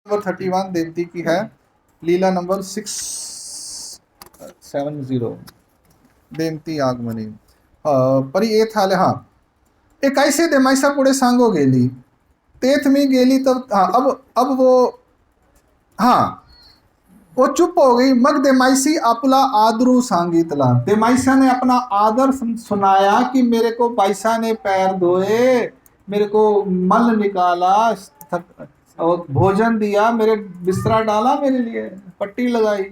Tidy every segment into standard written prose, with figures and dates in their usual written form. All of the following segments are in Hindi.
नंबर 31 देवती की है, लीला नंबर 670 देवती आगमनी। परी ये थाले हाँ एक ऐसे देमाइसा पुढे सांगो गेली तेथ मी गेली तब हाँ अब हाँ वो चुप हो गई। मग देमाइसी आपला आदरू सांगितला, देमाइसा ने अपना आदर सुनाया कि मेरे को पैसा ने पैर धोए, मेरे को मल निकाला और भोजन दिया, मेरे बिस्तरा डाला, मेरे लिए पट्टी लगाई,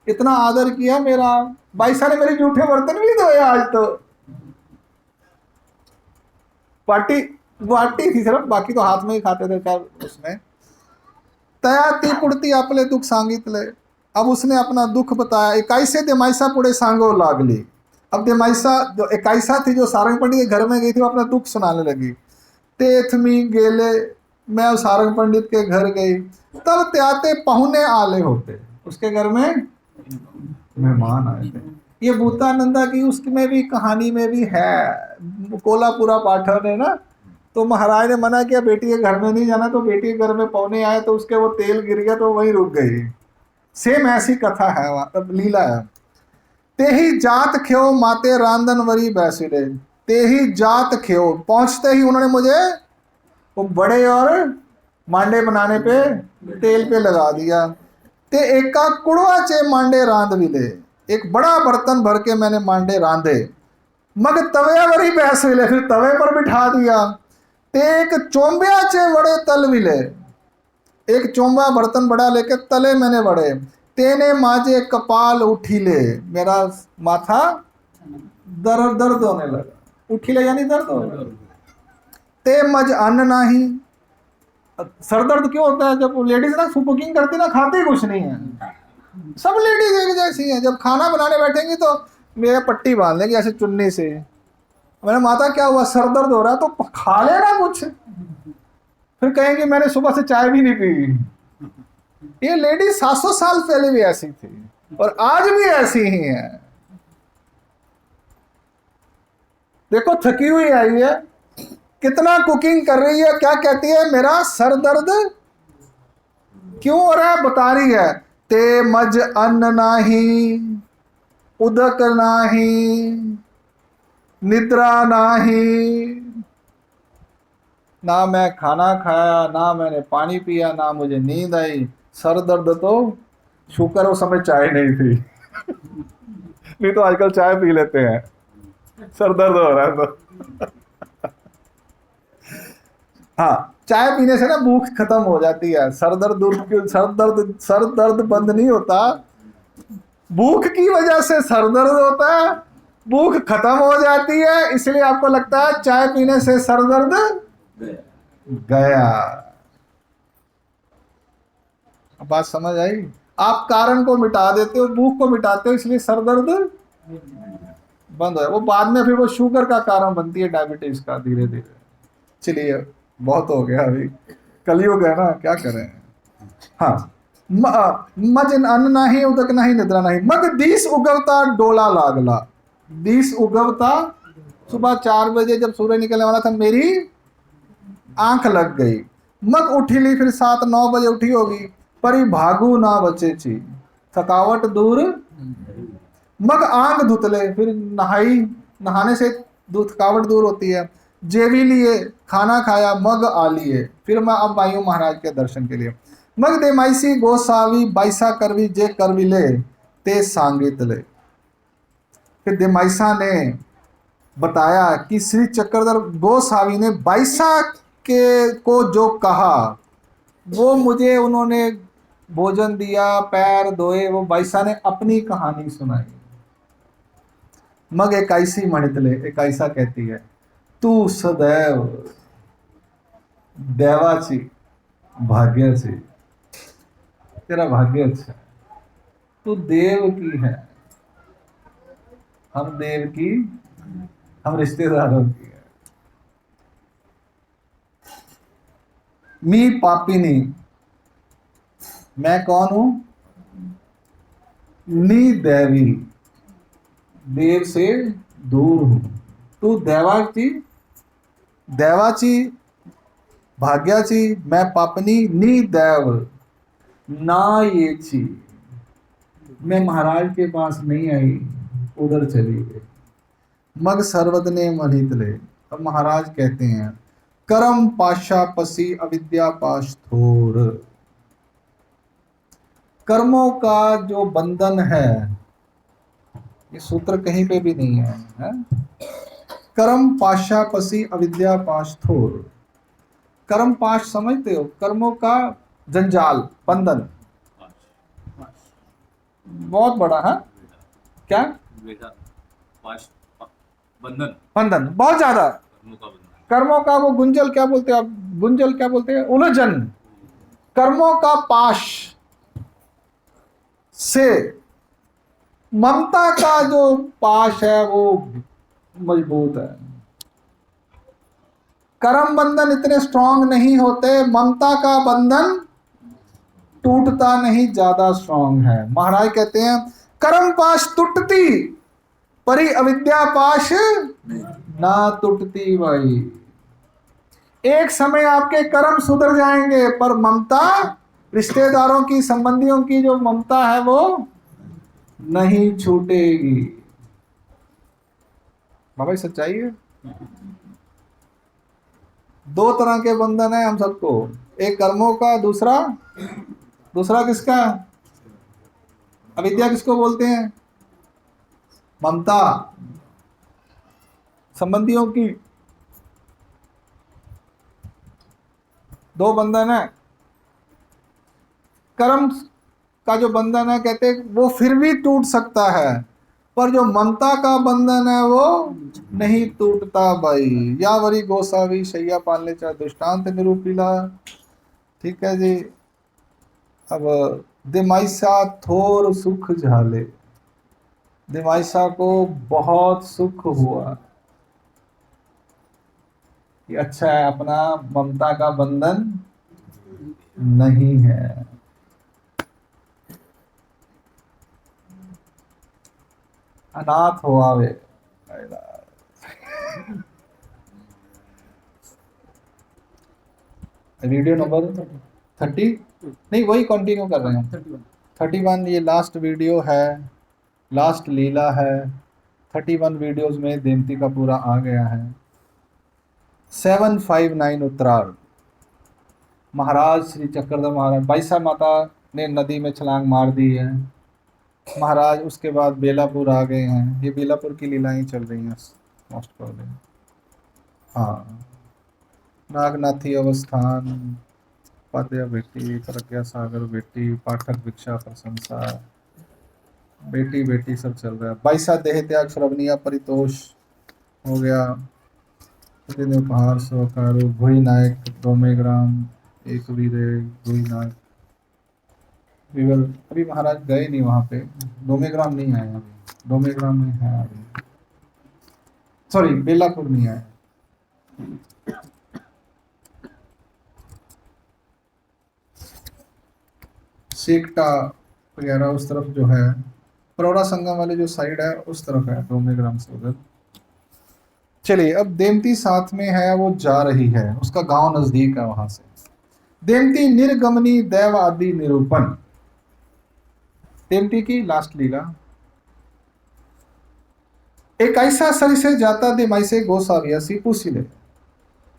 इतना आदर किया मेरा। बाईसा ने मेरे जूठे बर्तन भी धोए आज तो। पार्टी बाटी थी सिर्फ, बाकी तो हाथ में ही खाते थे क्या उसमें। तया ती पुड़ती आपले दुख सांगितले, अब उसने अपना दुख बताया। इकाईसे देमाइसा पुड़े सांगो लागली। अब देमाइसा जो इकाईसा थी जो सारंग पंडित के घर में गई थी वो अपना दुख सुनाने लगी। तेथ मी गेले, मैं उस सारंग पंडित के घर गई, तब त्याते पहुने आले होते, उसके घर में मेहमान आए थे। ये भूतानंदा की उसमें भी कहानी में भी है, कोलापुरा पाठन है ना। तो महाराज ने मना किया बेटी के घर में नहीं जाना, तो बेटी के घर में पौने आए तो उसके वो तेल गिर गया तो वहीं रुक गई। सेम ऐसी कथा है वहां, लीला है। ते ही जात ख्यो माते रांदन वरी बैसिले, ते ही जात ख्यो, पहुंचते ही उन्होंने मुझे वो बड़े और मांडे बनाने पे तेल पे लगा दिया। ते एक का कुड़वा चे मांडे रांध भी ले, एक बड़ा बर्तन भर के मैंने मांडे रांधे। मग तवे वरी बैस ले, फिर तवे पर बिठा दिया। ते एक चोंबिया चे बड़े तल भी ले, एक चोंबा बर्तन बड़ा लेके तले मैंने बड़े। तेने माजे कपाल उठी ले, मेरा माथा दर्द होने लगा। उठी ले यानी दर्द होने लगा। ते मज अन्न नाही, सर दर्द क्यों होता है? जब लेडीज ना कुकिंग करती ना खाती कुछ नहीं है, सब लेडीज एक जैसी हैं। जब खाना बनाने बैठेंगी तो मेरा पट्टी बांध लेंगी ऐसे चुन्नी से। मैंने माता क्या हुआ? सर दर्द हो रहा है, तो खा लेना कुछ। फिर कहेंगे मैंने सुबह से चाय भी नहीं पी। ये लेडी 700 साल पहले भी ऐसी थी और आज भी ऐसी ही है। देखो थकी हुई आई है, कितना कुकिंग कर रही है, क्या कहती है? मेरा सर दर्द क्यों हो रहा है बता रही है। ते मज अन्न नाही, उदक नाही, निद्रा नाही, ना मैं खाना खाया, ना मैंने पानी पिया, ना मुझे नींद आई। सर दर्द तो शुक्र उस समय चाय नहीं थी। नहीं तो आजकल चाय पी लेते हैं, सर दर्द हो रहा है तो। हाँ, चाय पीने से ना भूख खत्म हो जाती है, सर दर्द बंद नहीं होता, भूख की वजह से सर दर्द होता है। भूख खत्म हो जाती है इसलिए आपको लगता है चाय पीने से सर दर्द गया। बात समझ आई? आप कारण को मिटा देते हो, भूख को मिटाते हो, इसलिए सर दर्द बंद हो। वो बाद में फिर वो शुगर का कारण बनती है, डायबिटीज का, धीरे धीरे। चलिए बहुत हो गया, अभी कलयुग है ना, क्या करें। हाँ, मज अन्न नाही, उदक नाही, निद्रा नाही। मग दिस उगवता डोला लागला, दिस उगवता, सुबह 4 बजे जब सूर्य निकलने वाला था मेरी आंख लग गई। मग उठी ली, फिर 7-9 बजे उठी होगी, परी भागू ना बचे छी, थकावट दूर। मग आंख धुतले, फिर नहाई, नहाने से थकावट दूर होती है। जेवी लिए, खाना खाया, मग आ लिए, फिर मैं अब आई हूँ महाराज के दर्शन के लिए। मग देमाइसी गोसावी बाईसा करवी जे करवी ले, ते सांगित ले। फिर देमाइसा ने बताया कि श्री चक्रधर गोसावी ने बाईसा के को जो कहा वो मुझे उन्होंने भोजन दिया, पैर धोए, वो बाईसा ने अपनी कहानी सुनाई। मग इकाईसी मणितले, इकाईसा कहती है तू सदैव देवाची भाग्याची, तेरा भाग्य अच्छा, तू देव की है, हम देव की, हम रिश्तेदारों की है। मी पापिनी, मैं कौन हूं? नी देवी, देव से दूर हूं। तू देवाची, देवाची भाग्याची, मैं पापनी, नी देव, ना ये छी, मैं महाराज के पास नहीं आई, उधर चली गई। मग सर्वदने मनितले। अब महाराज कहते हैं करम पाशा पसी अविद्या पाश थोर। कर्मों का जो बंधन है, ये सूत्र कहीं पे भी नहीं है? कर्म पाशा पसी अविद्या पाश थोर। कर्म पाश समझते हो? कर्मों का जंजाल, बंधन बहुत बड़ा है। क्या बंधन? बंधन बहुत ज्यादा। कर्मों का वो गुंजल क्या बोलते हैं आप? गुंजल क्या बोलते हैं? उलझन। कर्मों का पाश से ममता का जो पाश है वो मजबूत है। कर्म बंधन इतने स्ट्रांग नहीं होते, ममता का बंधन टूटता नहीं, ज्यादा स्ट्रांग है। महाराज कहते हैं कर्म पाश टूटती, परी अविद्या पाश ना टूटती भाई। एक समय आपके कर्म सुधर जाएंगे, पर ममता, रिश्तेदारों की, संबंधियों की जो ममता है वो नहीं छूटेगी। बाबा सच्चाई है। दो तरह के बंधन है हम सबको, एक कर्मों का, दूसरा किसका? अविद्या किसको बोलते हैं? ममता, संबंधियों की। दो बंधन है। कर्म का जो बंधन है, कहते वो फिर भी टूट सकता है, पर जो ममता का बंधन है वो नहीं टूटता भाई। या वरी गोसावी शैया पालने चाहे दृष्टांत निरूपिला। ठीक है जी। अब दिमाइसा थोर सुख झाले। दिमाइसा को बहुत सुख हुआ कि अच्छा है, अपना ममता का बंधन नहीं है। अनाथ हो आवे। वीडियो नंबर 30 नहीं, वही कंटिन्यू कर रहे हैं। 31 ये लास्ट वीडियो है, लास्ट लीला है। 31 वीडियोस में देमती का पूरा आ गया है। 759 उत्तरार्ध। महाराज श्री चक्रधर महाराज, बाईसा माता ने नदी में छलांग मार दी है। महाराज उसके बाद बेलापुर आ गए हैं। ये बेलापुर की लीलाएं चल रही हैं मोस्ट प्रॉब्लम। हाँ, नागनाथी अवस्थान, पाद्या बेटी, प्रज्ञा सागर बेटी, पाठक भिक्षा प्रशंसा, बेटी बेटी सब चल रहा है। बाईसा देह त्याग श्रवणिया परितोष हो गया। उपहार स्वकारो भुई नायक डोमेग्राम एक वीरे भुई नायक विवल। अभी महाराज गए नहीं वहां पे, डोमेग्राम नहीं आए अभी। डोमेग्राम में है अभी, सॉरी बेलापुर नहीं आए। सेक्टा वगैरह उस तरफ जो है, परोड़ा संगम वाले जो साइड है उस तरफ है, डोमेग्राम से उधर। चलिए, अब देमती साथ में है, वो जा रही है, उसका गांव नजदीक है वहां से। देमती निर्गमनी दैव आदि निरूपण। देमती की लास्ट लीला। एक ऐसा सर से जाता देमाइसे गोसाविया सी पूछी ले।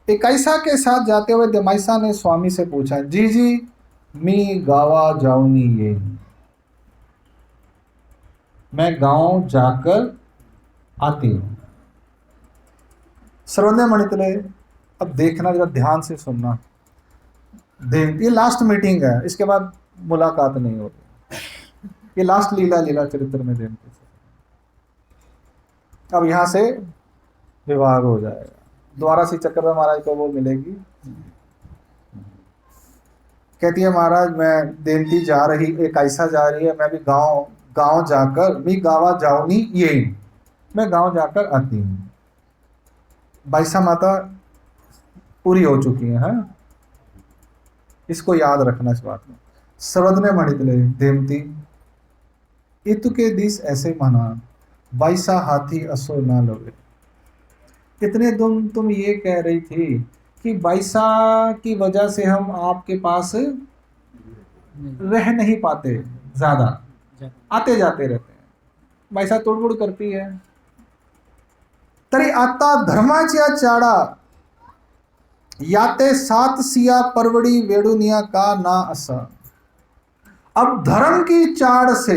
एक ऐसा के साथ जाते हुए देमाइसा ने स्वामी से पूछा, जी जी मी गावा जाऊनी ये, मैं गांव जाकर आती हूं। सर्वज्ञ मणितले, अब देखना, जरा ध्यान से सुनना। ये लास्ट मीटिंग है, इसके बाद मुलाकात नहीं होती। ये लास्ट लीला चरित्र में देवती से। अब यहां से विभाग हो जाएगा। द्वारा श्री चक्रधर महाराज को वो मिलेगी। कहती है महाराज मैं देवती जा रही, एक ऐसा जा रही है, मैं भी गांव जाकर, मी गावा जाऊनी ये, मैं गांव जाकर आती हूँ। बाईसा माता पूरी हो चुकी है। इसको याद रखना इस बात में। सर्वज्ञ मणितले देवती इतु के दिस ऐसे माना, बाईसा हाथी असो ना लवे। कितने दिन तुम ये कह रही थी कि बाईसा की वजह से हम आपके पास रह नहीं पाते, ज्यादा आते जाते रहते हैं, पैसा तोड़फोड़ करती है। तरी आता धर्माच्या चाड़ा याते सात सिया परवड़ी वेडुनिया का ना असा। अब धर्म की चाड़ से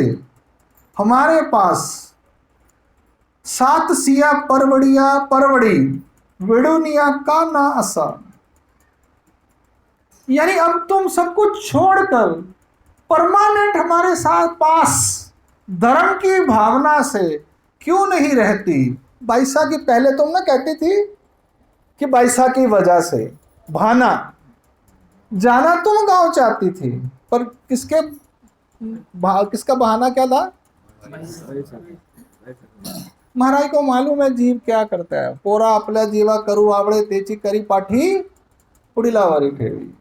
हमारे पास सात सिया परवड़ी वेडुनिया का ना असा, यानी अब तुम सब कुछ छोड़कर परमानेंट हमारे साथ पास धर्म की भावना से क्यों नहीं रहती। बाईसा की पहले तुम ना कहती थी कि बाईसा की वजह से भाना जाना तुम गांव चाहती थी, पर किसका बहाना क्या था? महाराज को मालूम है जीव क्या करता है। पोरा आपल्या जीवा करू आवड़े तेची करी पाठी उड़ीला वारी ठेवी।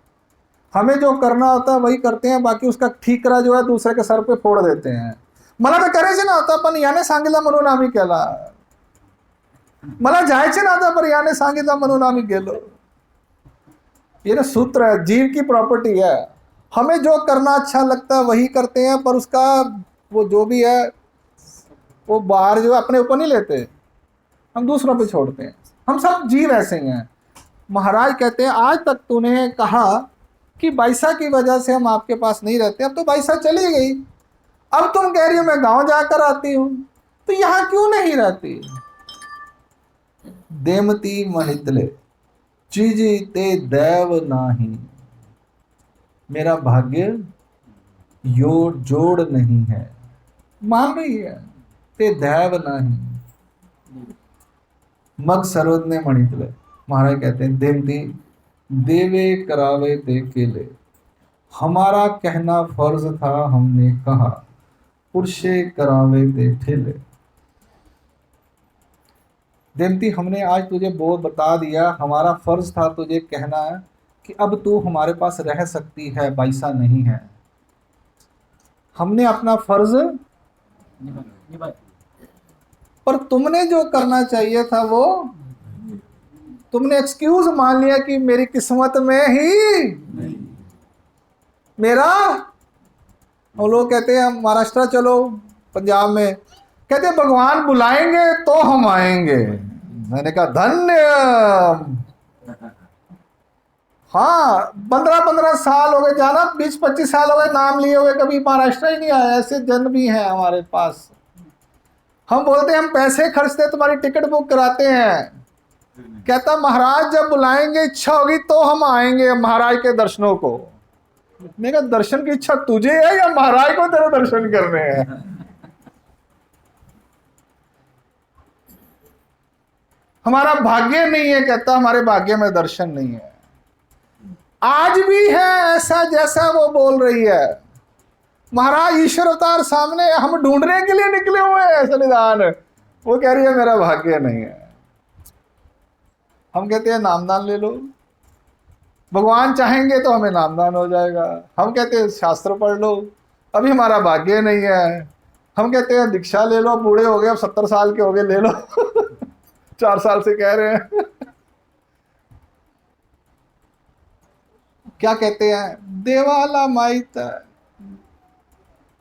हमें जो करना होता है वही करते हैं, बाकी उसका ठीकरा जो है दूसरे के सर पे फोड़ देते हैं। मला तर करायचे नव्हतं पण याने सांगितलं म्हणून आम्ही केला, मला जायचे नव्हतं पर याने सांगितलं म्हणून आम्ही गेलो। ये ना सूत्र है, जीव की प्रॉपर्टी है। हमें जो करना अच्छा लगता है वही करते हैं, पर उसका वो जो भी है वो बाहर जो अपने ऊपर नहीं लेते, हम दूसरों पे छोड़ते हैं। हम सब जीव ऐसे ही हैं। महाराज कहते हैं आज तक तूने कहा कि बाईसा की वजह से हम आपके पास नहीं रहते, अब तो बाईसा चली गई, अब तुम कह रही हो मैं गांव जाकर आती हूं, तो यहां क्यों नहीं रहती? देमती महितले चीजी ते दैव नाही, मेरा भाग्य जोड़ नहीं है। मान रही है ते दैव नाही। मग सर्वज्ञ मणितले, महाराज कहते हैं देमती देवे करावे ते केले, हमारा कहना फर्ज था हमने कहा, पुरुषे करावे ते ठेले। देमती हमने आज तुझे बहुत बता दिया, हमारा फर्ज था तुझे कहना कि अब तू हमारे पास रह सकती है, बाईसा नहीं है। हमने अपना फर्ज पर तुमने जो करना चाहिए था वो तुमने एक्सक्यूज मान लिया कि मेरी किस्मत में ही मेरा। और लोग कहते हैं महाराष्ट्र चलो, पंजाब में कहते हैं भगवान बुलाएंगे तो हम आएंगे। मैंने कहा धन्य। हाँ 15-15 साल हो गए जाना, 20-25 साल हो गए नाम लिए हुए, कभी महाराष्ट्र ही नहीं आया। ऐसे जन भी हैं हमारे पास। हम बोलते हैं हम पैसे खर्चते तुम्हारी टिकट बुक कराते हैं, कहता महाराज जब बुलाएंगे इच्छा होगी तो हम आएंगे महाराज के दर्शनों को। मैंने कहा दर्शन की इच्छा तुझे है या महाराज को तेरे दर्शन करने हैं? हमारा भाग्य नहीं है, कहता हमारे भाग्य में दर्शन नहीं है। आज भी है ऐसा जैसा वो बोल रही है। महाराज ईश्वर अवतार सामने, हम ढूंढने के लिए निकले हुए हैं सन्निधान, वो कह रही है मेरा भाग्य नहीं है। हम कहते हैं नामदान ले लो, भगवान चाहेंगे तो हमें नामदान हो जाएगा। हम कहते हैं शास्त्र पढ़ लो, अभी हमारा भाग्य नहीं है। हम कहते हैं दीक्षा ले लो, बूढ़े हो गए अब 70 साल के हो गए, ले लो 4 साल से कह रहे हैं क्या कहते हैं? देवाला माहित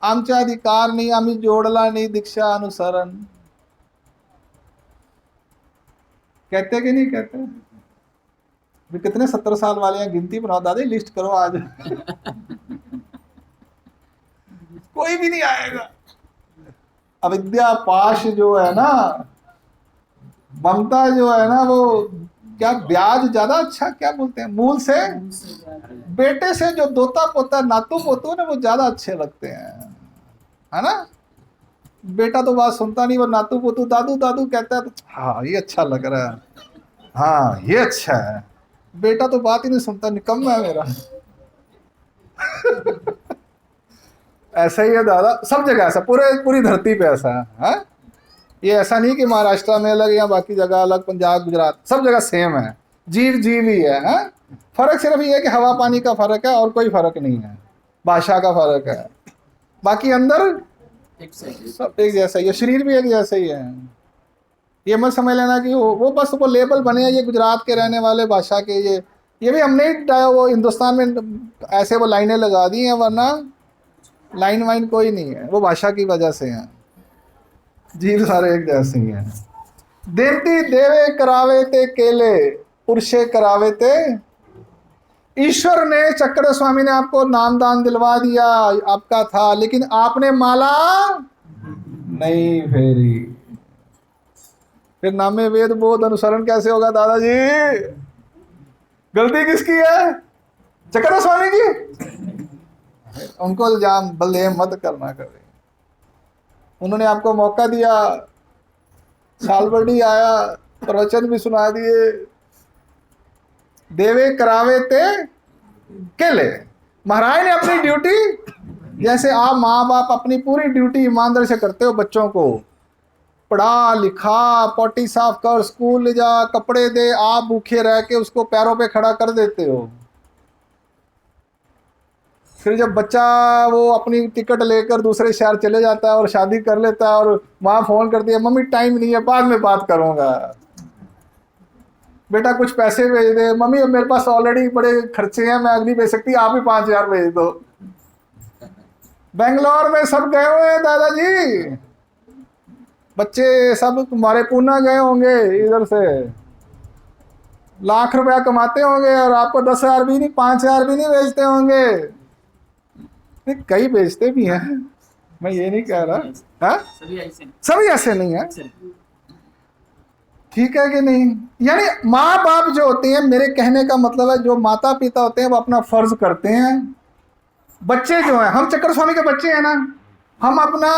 आमचा अधिकार नहीं, आम्ही जोडला नहीं दीक्षा अनुसरण। कहते कि नहीं कहते? भी कितने 70 साल वाले हैं, गिनती बनाओ दादी, लिस्ट करो आज कोई भी नहीं आएगा। अविद्या पाश जो है ना, ममता जो है ना, वो क्या ब्याज ज्यादा अच्छा क्या बोलते हैं, मूल से बेटे से जो दोता पोता नातू पोतू ना वो ज्यादा अच्छे लगते हैं, है ना। बेटा तो बात सुनता नहीं, वो नातू पोतू दादू दादू कहता है तो हाँ ये अच्छा लग रहा है, हाँ ये अच्छा है। बेटा तो बात ही नहीं सुनता, निकम्मा है मेरा ऐसा ही है दादा, सब जगह ऐसा, पूरी धरती पे ऐसा है। ये ऐसा नहीं कि महाराष्ट्र में अलग या बाकी जगह अलग, पंजाब गुजरात सब जगह सेम है, जीव जीव ही है। फर्क सिर्फ ये है कि हवा पानी का फर्क है और कोई फर्क नहीं है, भाषा का फर्क है, बाकी अंदर सब एक जैसा ही है, शरीर भी एक जैसा ही है। ये मत समझ लेना कि वो बस वो लेबल बने हैं, ये गुजरात के रहने वाले भाषा के, ये ये भी हमने वो हिंदुस्तान में ऐसे वो लाइनें लगा दी हैं, वरना लाइन वाइन कोई नहीं है, वो भाषा की वजह से है। जीव सारे एक जैसे ही हैं। देती देवे करावे ते केले, पुरुषे करावे ते। ईश्वर ने, चक्र स्वामी ने आपको नाम दान दिलवा दिया, आपका था, लेकिन आपने माला नहीं फेरी। फिर नामे वेद बोध अनुसरण कैसे होगा दादाजी? गलती किसकी है? चक्र स्वामी की। उनको इल्जाम बल्ले मत करना कभी। उन्होंने आपको मौका दिया, सालबड़ी आया, प्रवचन भी सुना दिए, देवे करावे ते केले। महाराज ने अपनी ड्यूटी, जैसे आप माँ बाप अपनी पूरी ड्यूटी ईमानदारी से करते हो, बच्चों को पढ़ा लिखा, पोटी साफ कर, स्कूल ले जा, कपड़े दे, आप भूखे रह के उसको पैरों पे खड़ा कर देते हो। फिर जब बच्चा वो अपनी टिकट लेकर दूसरे शहर चले जाता है और शादी कर लेता है, और माँ फोन करती है, मम्मी टाइम नहीं है, बाद में बात करूंगा, बेटा कुछ पैसे भेज दे, मम्मी मेरे पास ऑलरेडी बड़े खर्चे हैं, मैं नहीं भेज सकती, आप ही 5,000 भेज दो। बेंगलोर में सब गए हुए हैं दादाजी, बच्चे सब तुम्हारे पूना गए होंगे, इधर से लाख रुपया कमाते होंगे, और आपको 10,000 भी नहीं, 5,000 भी नहीं भेजते होंगे। कई बेचते भी हैं, मैं ये नहीं कह रहा, हाँ सभी ऐसे नहीं है, ठीक है कि नहीं? यानी माँ बाप जो होते हैं, मेरे कहने का मतलब है जो माता पिता होते हैं वो अपना फर्ज करते हैं। बच्चे जो हैं, हम चक्र स्वामी के बच्चे हैं ना, हम अपना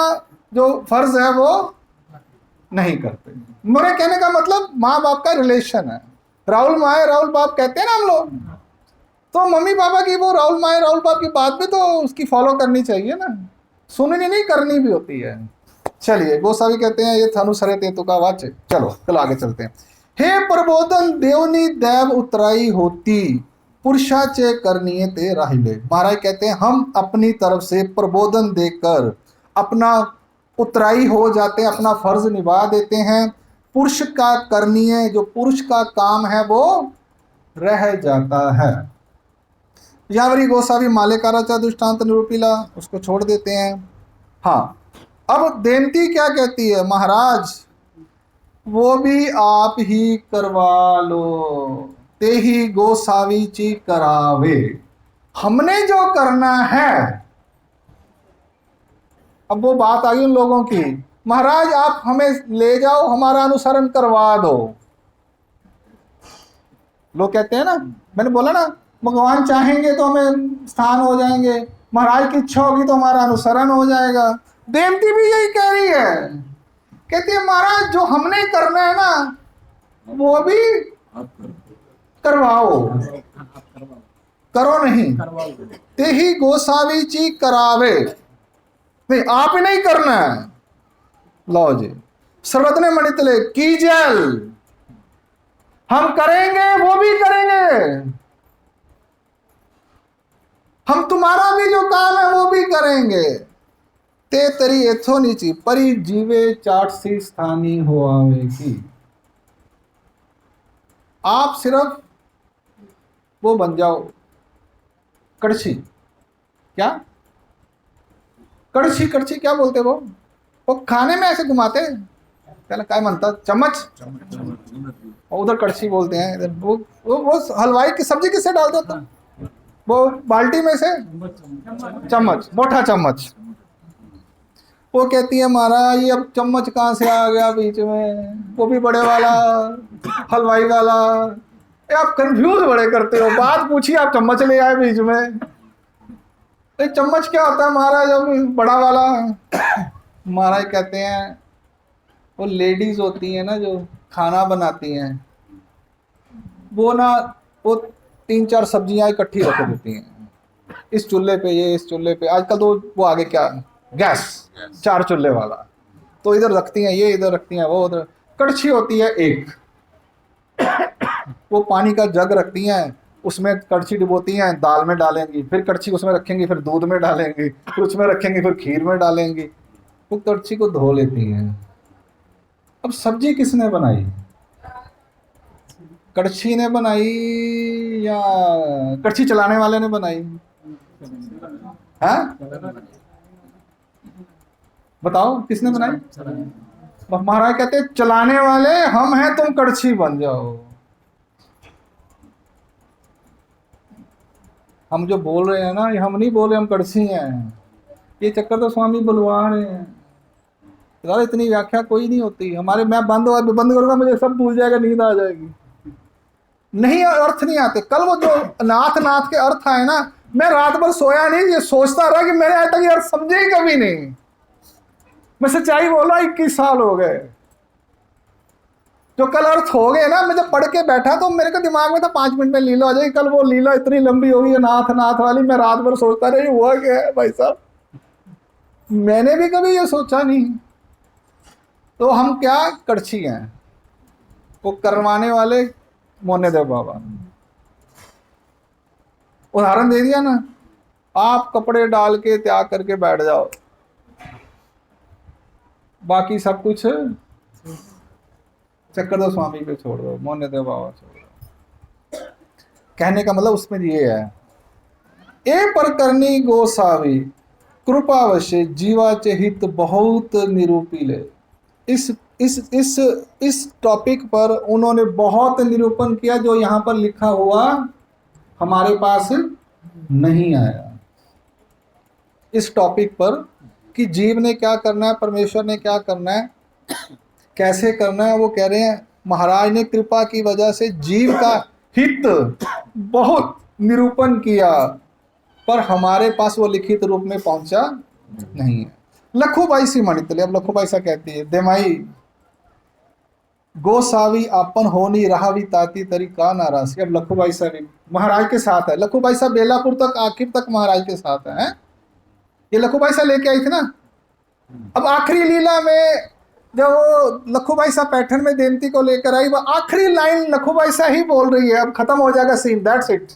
जो फर्ज है वो नहीं करते। मेरे कहने का मतलब माँ बाप का रिलेशन है, राहुल माए राहुल बाप कहते हैं ना हम लोग, तो मम्मी पापा की वो राहुल माए राहुल बाप की बात भी तो उसकी फॉलो करनी चाहिए ना, सुननी नहीं करनी भी होती है। चलिए, गोसावी कहते हैं ये थानुसरे तेतु का वाच्य। चलो कल आगे चलते हैं। हे प्रबोधन देवनी देव उतराई होती, पुरुषाचे करनीय ते राहिले। महाराज कहते हैं हम अपनी तरफ से प्रबोधन देकर अपना उतराई हो जाते हैं, अपना फर्ज निभा देते हैं। पुरुष का करनीय, जो पुरुष का काम है वो रह जाता है। यावरी गोसावी मालेकाराचा दृष्टांत निरूपिला, उसको छोड़ देते हैं। हाँ, अब देवती क्या कहती है, महाराज वो भी आप ही करवा लो, ते ही गोसावी ची करावे। हमने जो करना है, अब वो बात आई उन लोगों की, महाराज आप हमें ले जाओ, हमारा अनुसरण करवा दो। लोग कहते हैं ना, मैंने बोला ना, भगवान चाहेंगे तो हमें स्थान हो जाएंगे, महाराज की इच्छा होगी तो हमारा अनुसरण हो जाएगा। देवती भी यही कह रही है, कहती है महाराज जो हमने करना है ना वो भी करवाओ, करो नहीं, ते ही गोसावी ची करावे। नहीं, आप ही नहीं करना है, लो जी सर्वतने मणितले की जल, हम करेंगे वो भी करेंगे, हम तुम्हारा भी जो काम है वो भी करेंगे। ते तरी एथो नीची परी जीवे चाटसी स्थानी हो आवेगी। आप सिर्फ वो बन जाओ, कड़छी, क्या कड़छी, कड़छी क्या बोलते वो खाने में ऐसे घुमाते, पहले क्या मनता, चम्मच, और उधर कड़छी बोलते हैं, इधर वो हलवाई की सब्जी किससे डाल देता, वो बाल्टी में से चम्मच, मोटा चम्मच। वो कहती है महाराज ये अब चम्मच कहाँ से आ गया बीच में, वो भी बड़े वाला हलवाई वाला, आप कंफ्यूज बड़े करते हो, बात पूछी आप चम्मच ले आए बीच में। तो चम्मच क्या होता है महाराज, अब बड़ा वाला। महाराज कहते हैं वो लेडीज होती हैं ना जो खाना बनाती हैं, वो ना वो 3-4 सब्जियां इकट्ठी रख देती हैं, इस चूल्हे पे ये, इस चूल्हे पे, आजकल तो वो आगे क्या गैस 4 चूल्हे वाला, तो इधर रखती हैं ये, इधर रखती हैं वो, उधर। कड़छी होती है एक, वो पानी का जग रखती हैं, उसमें कड़छी डुबोती हैं, दाल में डालेंगी, फिर कड़छी उसमें रखेंगी, फिर दूध में डालेंगी, फिर उसमें रखेंगी, फिर खीर में डालेंगी, वो कड़छी को धो लेती हैं। अब सब्जी किसने बनाई, कड़छी ने बनाई या कड़छी चलाने वाले ने बनाई? हाँ, बताओ किसने बनाई? महाराज कहते चलाने वाले हम हैं, तुम कड़छी बन जाओ। हम जो बोल रहे हैं ना, ये हम नहीं बोल रहे हम कड़छी हैं, ये चक्कर तो स्वामी बुलवा रहे हैं। यार इतनी व्याख्या कोई नहीं होती हमारे। मैं बंद करूंगा, मुझे सब भूल जाएगा, नींद आ जाएगी। नहीं, अर्थ नहीं आते। कल वो जो नाथ के अर्थ आए ना, मैं रात भर सोया नहीं, ये सोचता रहा कि मैंने आज तक ये अर्थ समझे ही कभी नहीं। मैं सच्चाई बोला, 21 साल हो गए। जो कल अर्थ हो गए ना, मैं जब पढ़ के बैठा तो मेरे को दिमाग में था 5 मिनट में लीला हो जाएगी। कल वो लीला इतनी लंबी होगी नाथ वाली, मैं रात भर सोचता रहा ये हुआ क्या है भाई साहब, मैंने भी कभी ये सोचा नहीं। तो हम क्या कड़छी हैं, वो करवाने वाले मोने देव बाबा। उदाहरण दे दिया ना, आप कपड़े डाल के त्याग करके बैठ जाओ, बाकी सब कुछ चक्रधर स्वामी पे छोड़ दो, मोने देव बाबा छोड़ दो। कहने का मतलब उसमें ये है, ए पर करनी गोसावी कृपावश्य जीवाचे हित बहुत निरूपिले। इस टॉपिक पर उन्होंने बहुत निरूपण किया, जो यहाँ पर लिखा हुआ हमारे पास नहीं आया। इस टॉपिक पर कि जीव ने क्या करना है, परमेश्वर ने क्या करना है, कैसे करना है, वो कह रहे हैं महाराज ने कृपा की वजह से जीव का हित बहुत निरूपण किया, पर हमारे पास वो लिखित रूप में पहुंचा नहीं है। लखूबाई सी मणितले, अब लखूबाई सा कहती है, देमाई गोसावी आपन होनी रहावी ताती तरी का नारासी। अब लखूबाई साहब महाराज के साथ है, लखूबाई साहब बेलापुर तक आखिर तक महाराज के साथ है। ये लखूबाई साहब लेके आई थी ना। अब आखिरी लीला में जब लखूबाई साहब पैठन में देमती को लेकर आई, वो आखिरी लाइन लखूबाई साहब ही बोल रही है, अब खत्म हो जाएगा सीन, दैट्स इट।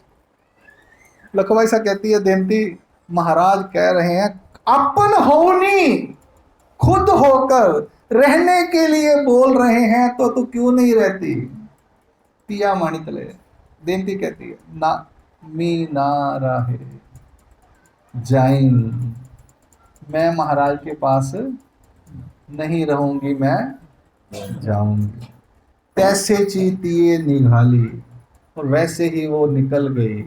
लखूबाई साहब कहती है, देमती महाराज कह रहे हैं अपन होनी, खुद होकर रहने के लिए बोल रहे हैं, तो तू क्यों नहीं रहती? पिया माणितले देमती कहती है, ना मी ना रहे जाइन, मैं महाराज के पास नहीं रहूंगी, मैं जाऊंगी। तैसे चीतिए निघाली, और वैसे ही वो निकल गई,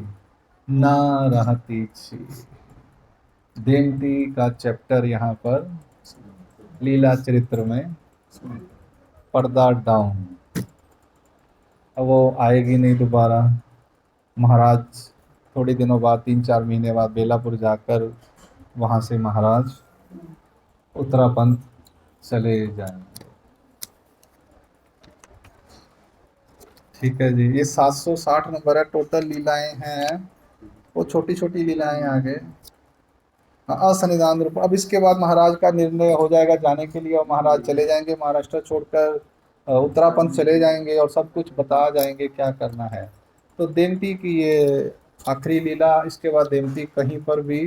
ना रहती छी। देमती का चैप्टर यहाँ पर लीला चरित्र में पर्दा डाउन। अब वो आएगी नहीं दोबारा। महाराज थोड़े दिनों बाद, 3-4 महीने बाद बेलापुर जाकर वहाँ से महाराज उत्तरापंथ चले जाएंगे। ठीक है जी, ये 760 नंबर है। टोटल लीलाएं हैं, वो छोटी छोटी लीलाएं आगे असनिधान रूप। अब इसके बाद महाराज का निर्णय हो जाएगा जाने के लिए, और महाराज चले जाएंगे महाराष्ट्र छोड़कर, उत्तराखंड चले जाएंगे, और सब कुछ बता जाएंगे क्या करना है। तो देमती की ये आखिरी लीला, इसके बाद देमती कहीं पर भी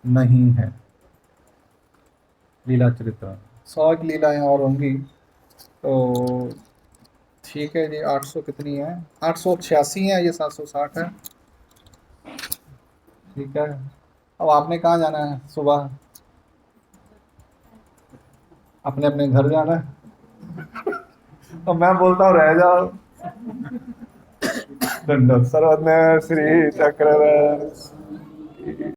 नहीं है। लीला चरित्र 100 लीलाएं और होंगी। तो ठीक है जी, 800 कितनी है, 886 है, ये 760 है। ठीक है, अब आपने कहाँ जाना है? सुबह अपने अपने घर जाना है। तो मैं बोलता हूँ रह जाओ। दंडोत सर्वज्ञ श्री चक्रधर।